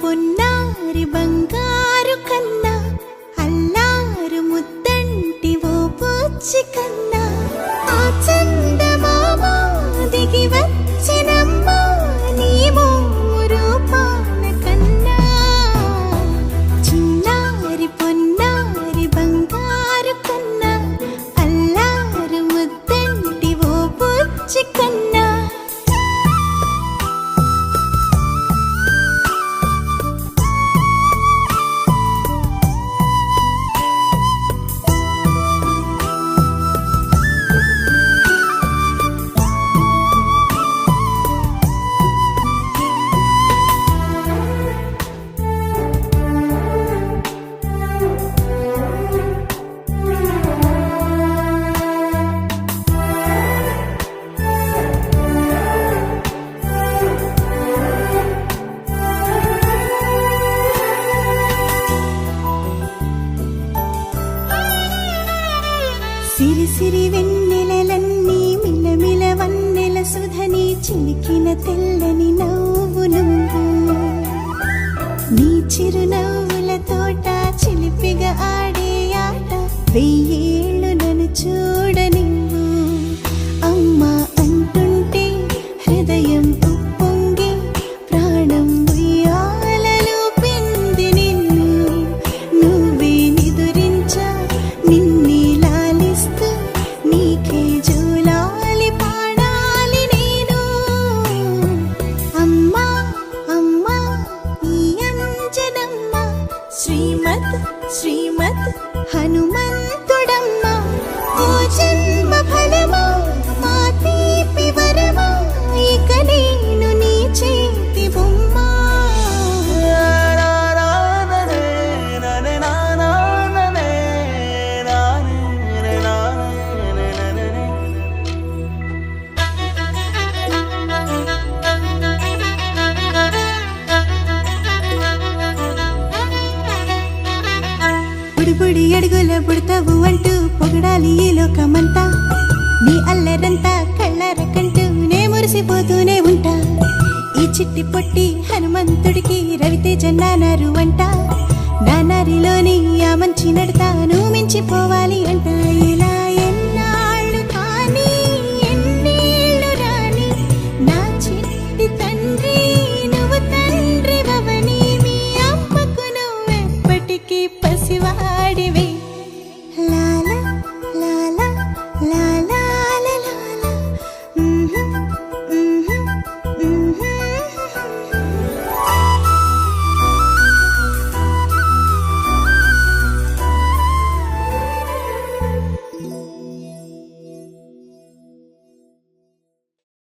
పొన్నారి బంగారు కన్నా అల్లారు ముద్దంటి ఓ పూచి కన్నా ఆ చందమామ దిగి వచ్చినమ్మా నీ రూపాన కన్నా చిన్నారి పొన్నారి బంగారు కన్నా అల్లారు ముద్దంటి ఓ పూచి కన్నా సిరి సిరి వెన్నెలలన్నీ మిలమిల వన్నెల సుధని చిలికిన తెల్లని నవ్వు నువ్వు నీ చిరునవ్వుల తోట చిలిపిగా ఆడే ఆట వెయ్యేళ్ళు నన్ను చూడ నువ్వు అమ్మా అంటుంటే హృదయం ఉప్పొంగి ప్రాణం ఉయ్యాలలో పింది నిన్ను నువ్వే నిదురించా నిన్నే నీకే జూలాలి పాడాలి నేను అమ్మా అమ్మా ఈ అంజనమ్మ శ్రీమత్ శ్రీమత్ హనుమంతుడమ్మ ఓ జన్మ ఫలమా మా తీపి వరమా ఇక నేను నీ చేతి బొమ్మ బుడి అడుగుల బుడతావు అంటూ పొగడాలి ఈ లోకమంతా నీ అల్లరంతా కళ్ళారకంటూ నే మురిసిపోతూనే ఉంటా ఈ చిట్టి పొట్టి హనుమంతుడికి రవితేజ నానారు అంట నానారిలోని ఆ మంచి నడతా నువ్వు మించిపోవాలి అంట ఇలా